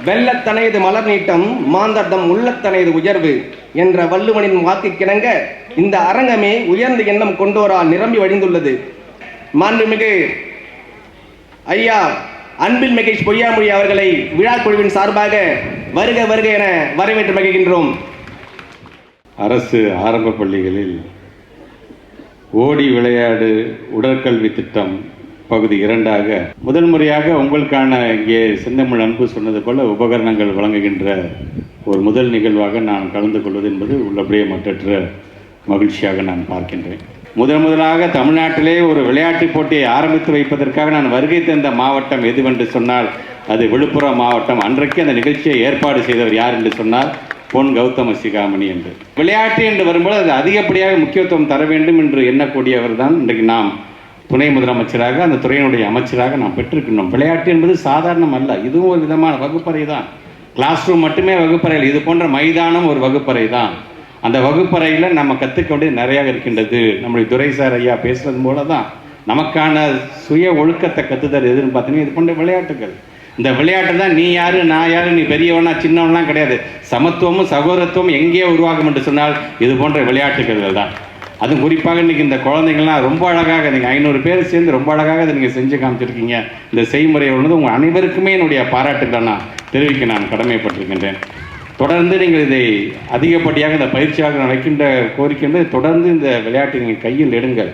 வெள்ளத்தனையது மலர் நீட்டம் மாந்தர்தம் உள்ளத்தனையது உயர்வு என்ற வள்ளுவனின் வாக்குக்கிணங்க இந்த அரங்கமே உயர்ந்த எண்ணம் கொண்டோரால் நிரம்பி வழிந்துள்ளது. மாண்புமிகு ஐயா அன்பில் மகேஷ் பொய்யாமொழி அவர்களை விழா குழுவின் சார்பாக வருக வருக என வரவேற்று மகிழ்கின்றோம். அரசு ஆரம்ப பள்ளிகளில் ஓடி விளையாடு உடற்கல்வி திட்டம் பகுதி 2ஆக முதல் முறையாக உங்களுக்கான இங்கே செந்தமிழ் அன்பு சொன்னது போல உபகரணங்கள் வழங்குகின்ற ஒரு முதல் நிகழ்வாக நான் கலந்து கொள்வது என்பது உள்ளபடியே மற்றற்ற மகிழ்ச்சியாக நான் பார்க்கின்றேன். முதலாக தமிழ்நாட்டிலே ஒரு விளையாட்டுப் போட்டியை ஆரம்பித்து வைப்பதற்காக நான் வருகை தந்த மாவட்டம் எதுவென்று சொன்னால் அது விழுப்புரம் மாவட்டம். அன்றைக்கு அந்த நிகழ்ச்சியை ஏற்பாடு செய்தவர் யார் என்று சொன்னால் பொன் கௌதம சிகாமணி என்று. விளையாட்டு என்று வரும்போது அது அதிகப்படியாக முக்கியத்துவம் தர வேண்டும் என்று எண்ணக்கூடியவர் தான் இன்றைக்கு நாம் துணை முதலமைச்சராக அந்த துறையினுடைய அமைச்சராக நாம் பெற்றிருக்கின்றோம். விளையாட்டு என்பது சாதாரணம் அல்ல, இதுவும் ஒரு விதமான வகுப்பறை தான். கிளாஸ் ரூம் மட்டுமே வகுப்பறையில், இது போன்ற மைதானம் ஒரு வகுப்பறை தான். அந்த வகுப்பறையில் நம்ம கற்றுக்க வேண்டியது நிறையா இருக்கின்றது. நம்முடைய துரை சார் ஐயா பேசுறது போல தான் நமக்கான சுய ஒழுக்கத்தை கற்றுத்தர் எதுன்னு பார்த்தீங்கன்னா இது போன்ற விளையாட்டுகள். இந்த விளையாட்டு தான் நீ யாரு நான் யாரு, நீ பெரியவனா சின்னவன்லாம் கிடையாது. சமத்துவமும் சகோதரத்துவம் எங்கே உருவாகும் என்று சொன்னால் இது போன்ற விளையாட்டுகள் தான். அதுவும் குறிப்பாக இன்றைக்கி இந்த குழந்தைங்கள்லாம் ரொம்ப அழகாக நீங்கள் 500 பேர் சேர்ந்து ரொம்ப அழகாக இதை நீங்கள் செஞ்சு காமிச்சிருக்கீங்க. இந்த செய்முறை உள்ளது உங்கள் அனைவருக்குமே என்னுடைய பாராட்டுகளை நான் தெரிவிக்க நான் கடமைப்பட்டிருக்கின்றேன். தொடர்ந்து நீங்கள் இதை அதிகப்படியாக இந்த பயிற்சியாக வைக்கின்ற கோரிக்கை தொடர்ந்து இந்த விளையாட்டை நீங்கள் கையில் எடுங்கள்.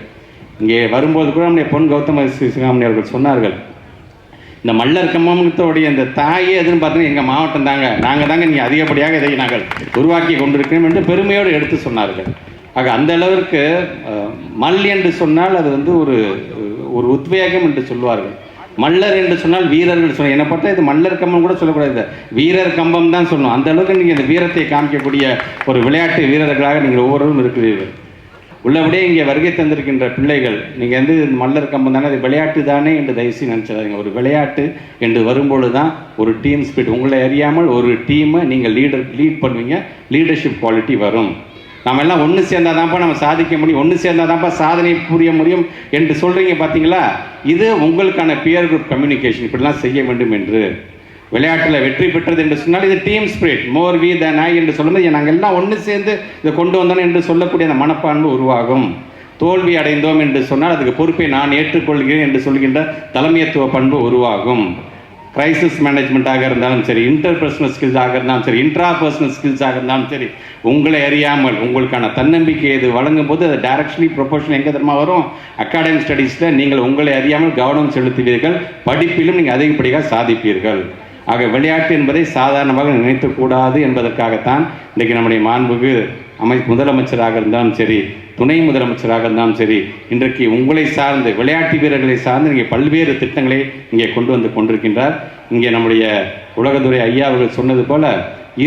இங்கே வரும்போது கூட நம்முடைய பொன் கௌதம சிகாமணி அவர்கள் சொன்னார்கள், இந்த மல்லர் கம்பத்தோடைய இந்த தாயே எதுன்னு பார்த்தீங்கன்னா எங்கள் மாவட்டம் தாங்க, நாங்கள் தாங்க நீங்கள் அதிகப்படியாக இதை நாங்கள் உருவாக்கி கொண்டிருக்கிறோம் என்று பெருமையோடு எடுத்து சொன்னார்கள். ஆக அந்த அளவிற்கு மல் என்று சொன்னால் அது ஒரு உத்வேகம் என்று சொல்லுவார்கள். மல்லர் என்று சொன்னால் வீரர்கள் சொன்ன என்னை பார்த்தா இது மல்லர் கம்பம் கூட சொல்லக்கூடாது, வீரர் கம்பம் தான் சொல்லணும். அந்த அளவுக்கு நீங்கள் இந்த வீரத்தை காமிக்கக்கூடிய ஒரு விளையாட்டு வீரர்களாக நீங்கள் ஒவ்வொருவரும் இருக்கிறீர்கள். உள்ளபடியே இங்கே வருகை தந்திருக்கின்ற பிள்ளைகள் நீங்கள் மல்லர் கம்பம் தானே, அது விளையாட்டு தானே என்று தயவுசெய்து நினச்சிடாதீங்க. ஒரு விளையாட்டு என்று வரும்பொழுது தான் ஒரு டீம் ஸ்பிரிட், உங்களை அறியாமல் ஒரு டீமை நீங்கள் லீட் பண்ணுவீங்க, லீடர்ஷிப் குவாலிட்டி வரும். நம்ம எல்லாம் ஒன்று சேர்ந்தால் தான்ப்பா நம்ம சாதிக்க முடியும், ஒன்று சேர்ந்தால் தான்ப்பா சாதனை புரிய முடியும் என்று சொல்கிறீங்க பார்த்தீங்களா. இது உங்களுக்கான பியர் குரூப் கம்யூனிகேஷன், இப்படிலாம் செய்ய வேண்டும் என்று. விளையாட்டில் வெற்றி பெற்றது என்று சொன்னால் இது டீம் ஸ்பிரிட், மோர் வி தேன் ஐ என்று சொல்லும்போது நாங்கள் எல்லாம் ஒன்று சேர்ந்து இதை கொண்டு வந்தோம் என்று சொல்லக்கூடிய அந்த மனப்பான்மை உருவாகும். தோல்வி அடைந்தோம் என்று சொன்னால் அதுக்கு பொறுப்பை நான் ஏற்றுக்கொள்கிறேன் என்று சொல்கின்ற தலைமைத்துவ பண்பு உருவாகும். கிரைசிஸ் மேனேஜ்மெண்ட்டாக இருந்தாலும் சரி, இன்டர்பர்சனல் ஸ்கில்ஸாக இருந்தாலும் சரி, இன்ட்ராபர்சனல் ஸ்கில்ஸாக இருந்தாலும் சரி, உங்களை அறியாமல் உங்களுக்கான தன்னம்பிக்கை இது வழங்கும் போது அது டைரக்ட்லி ப்ரொபோஷன் எங்கே தெரியுமா வரும்? அகாடமிக் ஸ்டடீஸில் நீங்கள் உங்களை அறியாமல் கவனம் செலுத்துவீர்கள், படிப்பிலும் நீங்கள் அதிகப்படியாக சாதிப்பீர்கள். ஆக விளையாட்டு என்பதை சாதாரணமாக நினைக்கக்கூடாது என்பதற்காகத்தான் இன்றைக்கு நம்முடைய மாண்புக்கு முதலமைச்சராக இருந்தாலும் சரி, துணை முதலமைச்சராக இருந்தாலும் சரி, இன்றைக்கு உங்களை சார்ந்து விளையாட்டு வீரர்களை சார்ந்து இங்கே பல்வேறு திட்டங்களை இங்கே கொண்டு வந்து கொண்டிருக்கின்றார். இங்கே நம்முடைய உலகத்துறை ஐயா அவர்கள் சொன்னது போல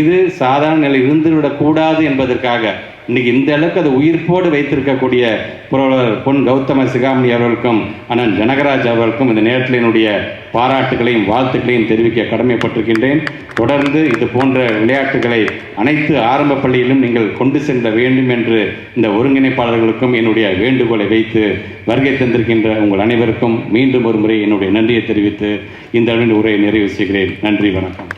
இது சாதாரண நிலை இருந்துவிடக்கூடாது என்பதற்காக இன்றைக்கி இந்த அளவுக்கு அது உயிர்ப்போடு வைத்திருக்கக்கூடிய புரவலர் பொன் கௌதம சிகாமணி அவர்களுக்கும் அண்ணன் ஜனகராஜ் அவர்களுக்கும் இந்த நேரத்தில் என்னுடைய பாராட்டுகளையும் வாழ்த்துக்களையும் தெரிவிக்க கடமைப்பட்டிருக்கின்றேன். தொடர்ந்து இது போன்ற விளையாட்டுகளை அனைத்து ஆரம்ப பள்ளியிலும் நீங்கள் கொண்டு செல்ல வேண்டும் என்று இந்த ஒருங்கிணைப்பாளர்களுக்கும் என்னுடைய வேண்டுகோளை வைத்து வருகை தந்திருக்கின்ற உங்கள் அனைவருக்கும் மீண்டும் ஒரு முறை என்னுடைய நன்றியை தெரிவித்து இந்த அளவில் உரையை நிறைவு செய்கிறேன். நன்றி, வணக்கம்.